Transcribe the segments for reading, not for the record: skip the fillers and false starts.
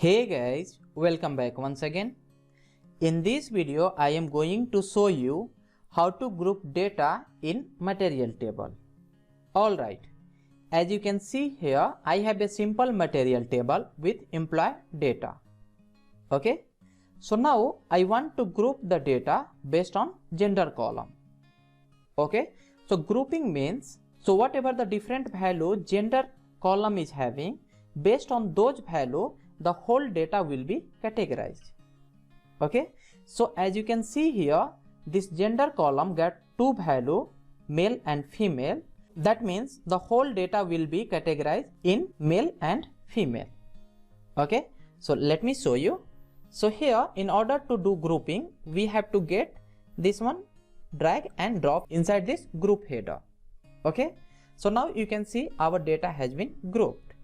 Hey guys, welcome back once again. In this video, I am going to show you how to group data in material table. Alright, as you can see here, I have a simple material table with employee data. Okay, so now I want to group the data based on gender column. Okay, so grouping means, so whatever the different value gender column is having, based on those value, the whole data will be categorized. Okay, so as you can see here, this gender column got two value, male and female. That means the whole data will be categorized in male and female. Okay, so let me show you. So here, in order to do grouping, we have to get this one, drag and drop inside this group header. Okay, so now you can see our data has been grouped.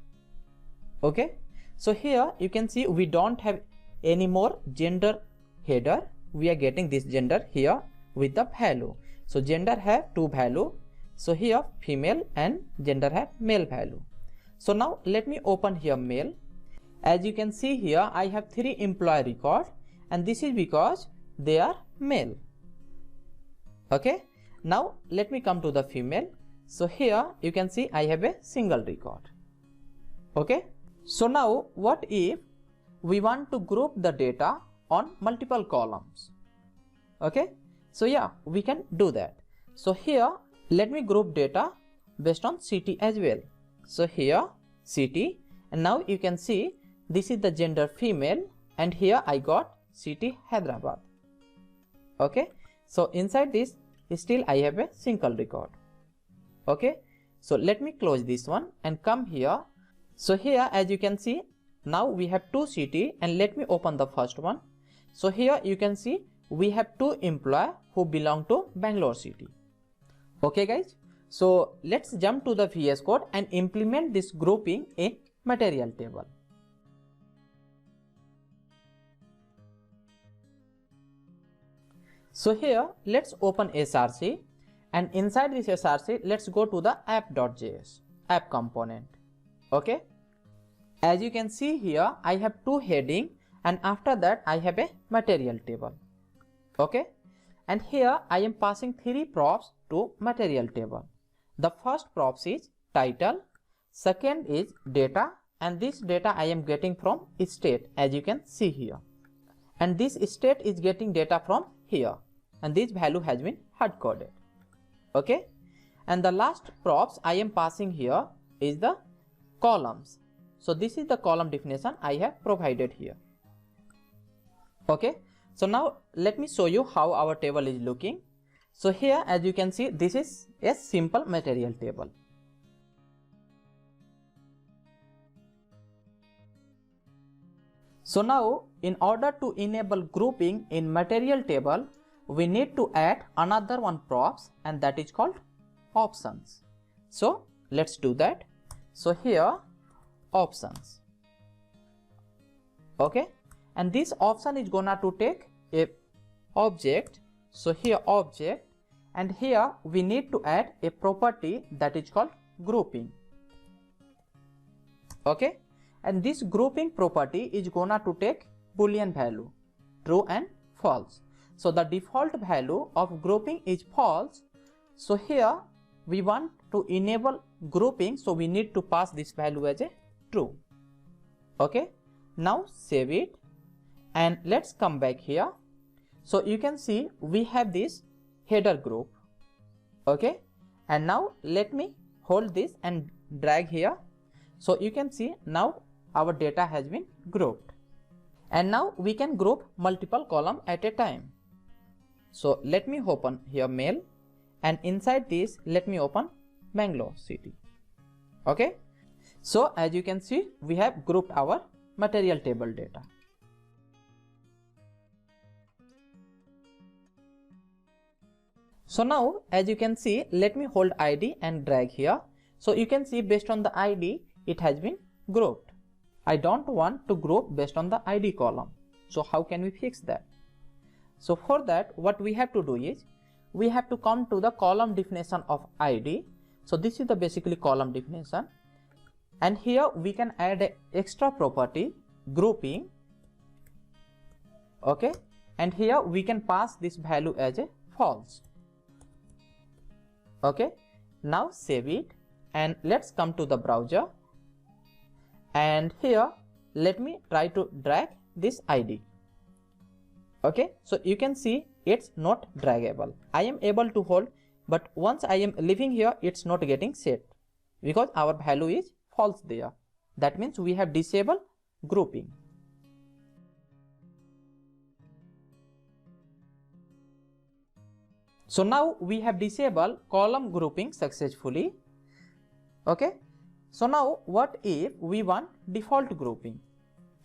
Okay, so here you can see we don't have any more gender header. We are getting this gender here with the value. So gender have two value. So here female and gender have male value. So now let me open here male. As you can see here, I have 3 employee record, and this is because they are male. Okay, now let me come to the female. So here you can see I have a single record. Okay, so now what if we want to group the data on multiple columns? Okay, so yeah, we can do that. So here let me group data based on city as well. So here city, and now you can see this is the gender female, and here I got city Hyderabad. Okay, so inside this still I have a single record. Okay, so let me close this one and come here. So here as you can see, now we have 2 city, and let me open the first one. So here you can see we have 2 employees who belong to Bangalore city. Okay guys, so let's jump to the VS Code and implement this grouping in material table. So here let's open SRC, and inside this SRC let's go to the app.js, app component. Okay, as you can see here I have 2 heading, and after that I have a material table. Okay, and here I am passing 3 props to material table. The first props is title, second is data, and this data I am getting from state, as you can see here, and this state is getting data from here, and this value has been hard coded. Okay, and the last props I am passing here is the columns. So this is the column definition I have provided here. Okay, so now let me show you how our table is looking. So here as you can see, this is a simple material table. So now in order to enable grouping in material table, we need to add another one props, and that is called options. So let's do that. So here options. Okay, and this option is gonna to take a object. So here object, and here we need to add a property that is called grouping. Okay, and this grouping property is gonna to take boolean value, true and false. So the default value of grouping is false. So here we want to enable grouping, so we need to pass this value as a true. Okay, now save it, and let's come back here. So you can see we have this header group. Okay, and now let me hold this and drag here. So you can see now our data has been grouped, and now we can group multiple columns at a time. So let me open here male, and inside this let me open Bangalore city. Okay, so as you can see we have grouped our material table data. So now as you can see, let me hold ID and drag here. So you can see based on the ID it has been grouped. I don't want to group based on the ID column. So how can we fix that? So for that what we have to do is we have to come to the column definition of ID. So this is the basically column definition, and here we can add an extra property grouping. Okay, and here we can pass this value as a false. Okay, now save it and let's come to the browser, and here let me try to drag this ID. Okay, so you can see it's not draggable. I am able to hold, but once I am leaving here, it's not getting set because our value is false there. That means we have disabled grouping. So now we have disabled column grouping successfully. Okay, so now what if we want default grouping?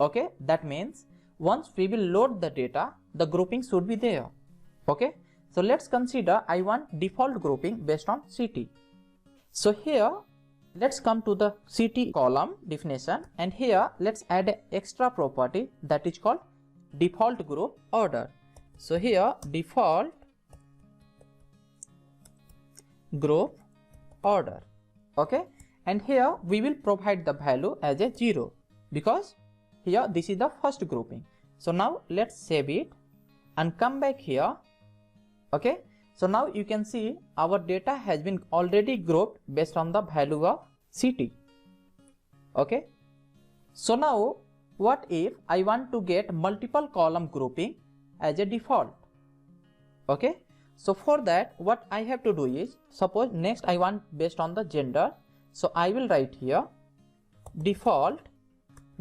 Okay, that means once we will load the data, the grouping should be there. Okay, so let's consider I want default grouping based on city. So here let's come to the city column definition, and here let's add an extra property that is called default group order. So here default group order. Okay, and here we will provide the value as a 0 because here this is the first grouping. So now let's save it and come back here. Okay, so now you can see our data has been already grouped based on the value of city. Okay, so now what if I want to get multiple column grouping as a default? Okay, so for that what I have to do is, suppose next I want based on the gender, so I will write here default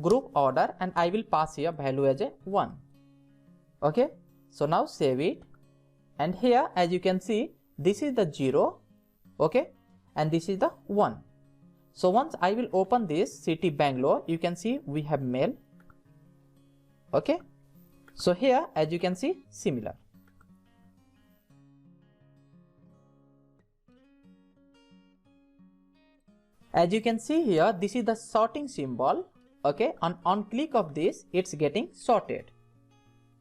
group order and I will pass here value as a 1. Okay, so now save it, and here as you can see this is the 0. Okay, and this is the 1. So once I will open this city Bangalore, you can see we have male. Okay, so here as you can see similar. As you can see here, this is the sorting symbol. Okay, and on click of this it's getting sorted.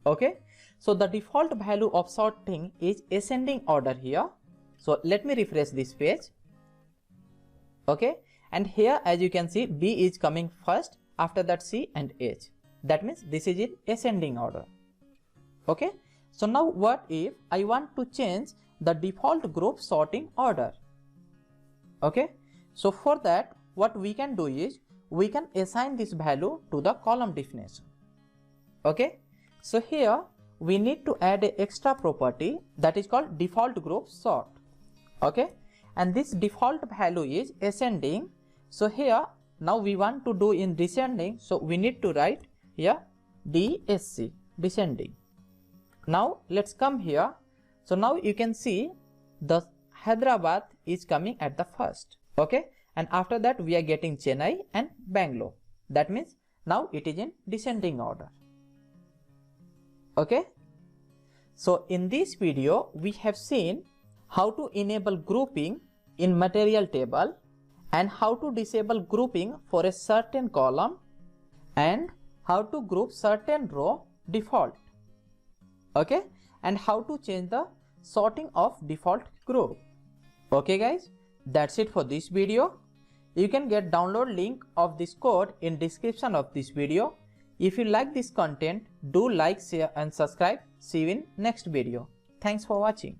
Okay, so the default value of sorting is ascending order here. So let me refresh this page. Okay, and here as you can see B is coming first, after that C and H. That means this is in ascending order. Okay, so now what if I want to change the default group sorting order? Okay, so for that what we can do is we can assign this value to the column definition. Okay, so here we need to add an extra property that is called default group sort. Okay, and this default value is ascending. So here now we want to do in descending, so we need to write here DSC, descending. Now let's come here. So now you can see the Hyderabad is coming at the first. Okay, and after that we are getting Chennai and Bangalore. That means now it is in descending order. Okay, so in this video we have seen how to enable grouping in material table and how to disable grouping for a certain column and how to group certain row default. Okay, and how to change the sorting of default group. Okay guys, that's it for this video. You can get download link of this code in description of this video. If you like this content, do like, share and subscribe. See you in next video. Thanks for watching.